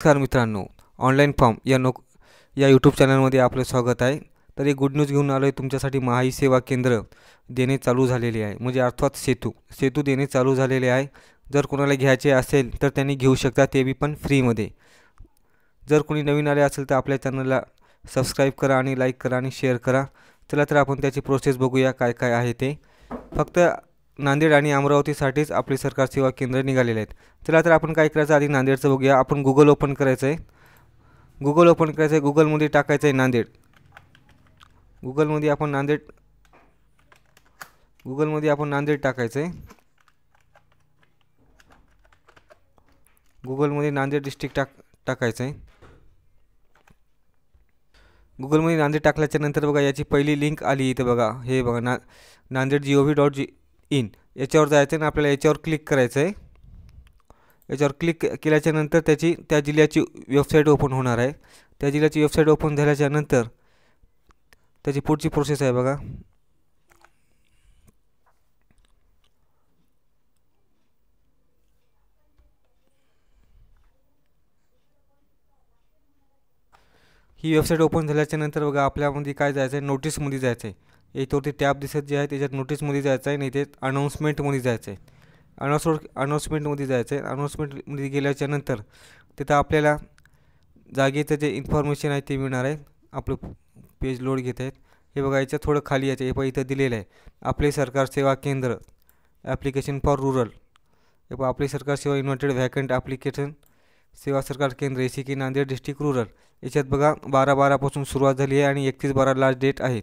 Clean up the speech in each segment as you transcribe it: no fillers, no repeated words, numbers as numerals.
नमस्कार मित्रांनो, online form या यूट्यूब चॅनलमध्ये आपलं स्वागत आहे. तर एक गुड न्यूज घेऊन आलो आहे तुमच्यासाठी. महाई सेवा केंद्र देणे चालू झालेले आहे, म्हणजे अर्थात सेतू देणे चालू झालेले आहे. जर कोणाला घ्यायचे असेल तर त्यांनी घेऊ शकता, ते बी पण फ्रीमध्ये. जर कोणी नवीन आले असेल तर आपल्या चॅनलला सबस्क्राईब करा आणि लाईक करा आणि शेअर करा. चला तर आपण त्याची प्रोसेस बघूया काय काय आहे ते. फक्त नांदेड आणि अमरावतीसाठीच आपले सरकार सेवा केंद्र निघालेले आहेत. चला तर आपण काय करायचं, आधी नांदेडचं बघूया. आपण गुगल ओपन करायचं आहे. गुगलमध्ये टाकायचं आहे नांदेड. गुगलमध्ये आपण नांदेड टाकायचं आहे. गुगलमध्ये नांदेड डिस्ट्रिक्ट टाकायचं आहे. गुगलमध्ये नांदेड टाकल्याच्या नंतर बघा याची पहिली लिंक आली इथे बघा. हे बघा naanded.gov.in याच्यावर जायचं आहे आणि आपल्याला याच्यावर क्लिक करायचं आहे. याच्यावर क्लिक केल्याच्या नंतर त्या जिल्ह्याची वेबसाईट ओपन होणार आहे. त्या जिल्ह्याची वेबसाईट ओपन झाल्याच्या नंतर त्याची पुढची प्रोसेस आहे बघा. ही वेबसाईट ओपन झाल्याच्या नंतर बघा आपल्यामध्ये काय जायचं आहे, नोटीसमध्ये जायचं आहे. याच्यावरती टॅब दिसत जे आहे त्याच्यात नोटीसमध्ये जायचं आहे आणि इथे अनाऊन्समेंटमध्ये जायचं आहे. अनाऊन्समेंटमध्ये जायचं आहे. अनाऊन्समेंटमध्ये गेल्याच्या नंतर तिथं आपल्याला जागेचं जे इन्फॉर्मेशन आहे ते मिळणार आहे. आपलं पेज लोड घेत आहेत. हे बघा याच्यात थोडं खाली यायचं. हे पण इथं दिलेलं आहे, आपले सरकार सेवा केंद्र ॲप्लिकेशन फॉर रूरल. हे पण आपले सरकार सेवा इन्व्हर्टेड व्हॅकंट ॲप्लिकेशन सेवा सरकार केंद्र एसी नांदेड डिस्ट्रिक्ट रूरल. याच्यात बघा 12/12 सुरुवात झाली आहे आणि 31/12 लास्ट डेट आहे.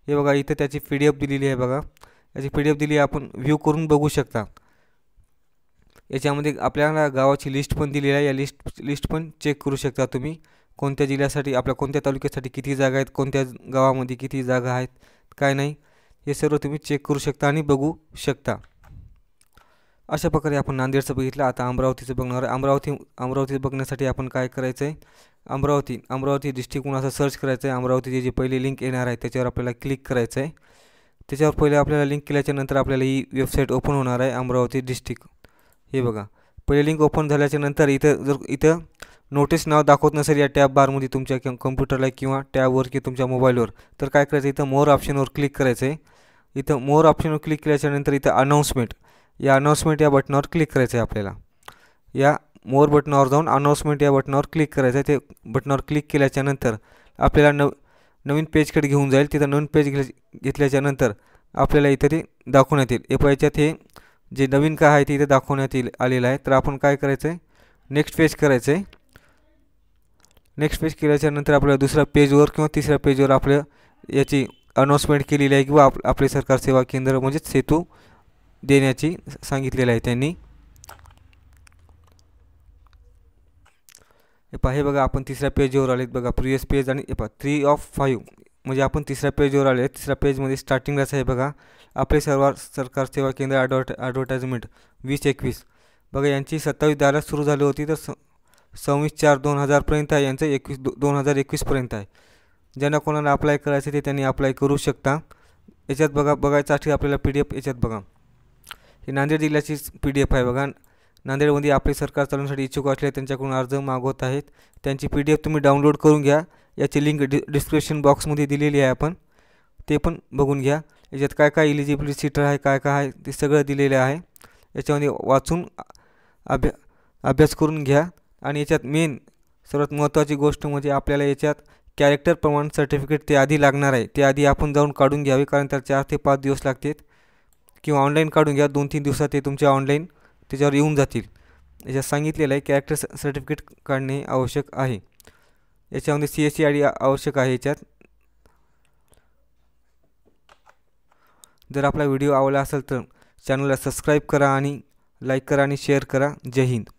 हे बघा इथं त्याची PDF दिलेली आहे बघा. याची PDF दिली आहे, आपण व्ह्यू करून बघू शकता. याच्यामध्ये आपल्याला गावाची लिस्ट पण दिलेली आहे. या लिस्ट पण चेक करू शकता तुम्ही. कोणत्या जिल्ह्यासाठी, आपल्या कोणत्या तालुक्यासाठी किती जागा आहेत, कोणत्या गावामध्ये किती जागा आहेत, काय नाही, हे सर्व तुम्ही चेक करू शकता आणि बघू शकता. अशा प्रकारे आपण नांदेडचं बघितलं. आता अमरावतीचं बघणार आहे. अमरावती बघण्यासाठी आपण काय करायचं आहे, अमरावती डिस्ट्रिक्ट म्हणून असं सर्च करायचं आहे. अमरावतीची जी पहिली लिंक येणार आहे त्याच्यावर आपल्याला क्लिक करायचं आहे. त्याच्यावर पहिले आपल्याला लिंक केल्याच्या नंतर आपल्याला ही वेबसाईट ओपन होणार आहे, अमरावती डिस्ट्रिक्ट. हे बघा पहिले लिंक ओपन झाल्याच्या नंतर इथं नोटीस नाव दाखवत नसेल या टॅब बारमध्ये तुमच्या कम्प्युटरला किंवा टॅबवर किंवा तुमच्या मोबाईलवर, तर काय करायचं, इथं मोर ऑप्शनवर क्लिक करायचं आहे. इथं मोर ऑप्शनवर क्लिक केल्याच्या नंतर इथं अनाऊन्समेंट या बटनावर क्लिक करायचं आहे. आपल्याला या मोर बटनावर जाऊन अनाऊन्समेंट या बटनावर क्लिक करायचं आहे. ते बटनावर क्लिक केल्याच्या नंतर आपल्याला नवीन पेजकडे घेऊन जाईल. तिथं नवीन पेज घेतल्याच्या नंतर आपल्याला इथं ते दाखवण्यात येईल. याच्यात हे जे नवीन काय आहे ते इथं दाखवण्यात आलेलं आहे. तर आपण काय करायचं आहे, नेक्स्ट पेज करायचं आहे. नेक्स्ट पेज केल्याच्या नंतर आपल्याला दुसऱ्या पेजवर किंवा तिसऱ्या पेजवर आपल्या याची अनाऊन्समेंट केलेली आहे किंवा आपले सरकार सेवा केंद्र म्हणजेच सेतू देण्याची सांगितलेलं आहे त्यांनी. हे बघा आपण तिसऱ्या पेजवर आलेत बघा. प्रिवियस पेज आणि 3 of 5 म्हणजे आपण तिसऱ्या पेजवर आले. तिसऱ्या पेजमध्ये स्टार्टिंगलाच आहे बघा, आपले सरकार सेवा केंद्र ॲडव्हर्टाइजमेंट 2021. बघा यांची 27/10 सुरू झाली होती, तर 26/4/2000 आहे. यांचं 2021 आहे. ज्यांना कोणाला अप्लाय करायचं ते त्यांनी अप्लाय करू शकता. याच्यात बघायसाठी आपल्याला PDF याच्यात बघा, ही नांदेड जिल्ह्याची PDF आहे बघा. नांदेडमध्ये आपले सरकार चालवण्यासाठी इच्छुक असले त्यांच्याकडून अर्ज मागवत आहेत. त्यांची PDF तुम्ही डाउनलोड करून घ्या. याची लिंक डिस्क्रिप्शन बॉक्समध्ये दिलेली आहे, आपण ते पण बघून घ्या. याच्यात काय काय इलिजिबिलिटी सीटर आहे, काय काय आहे ते सगळं दिलेलं आहे. याच्यामध्ये वाचून अभ्यास करून घ्या. आणि याच्यात सर्वात महत्त्वाची गोष्ट म्हणजे आपल्याला याच्यात कॅरेक्टर प्रमाण सर्टिफिकेट ते आधी लागणार आहे. ते आधी आपण जाऊन काढून घ्यावे, कारण त्याला 4 ते 5 दिवस लागतात. किंवा ऑनलाईन काढून घ्या, 2-3 दिवसात ते तुमच्या ऑनलाईन त्याच्यावर येऊन जातील. याच्यात सांगितलेलं आहे कॅरेक्टर सर्टिफिकेट काढणे आवश्यक आहे. याच्यामध्ये CSC ID आवश्यक आहे. याच्यात जर आपला व्हिडिओ आवडला असेल तर चॅनलला सबस्क्राईब करा आणि लाईक करा आणि शेअर करा. जय हिंद.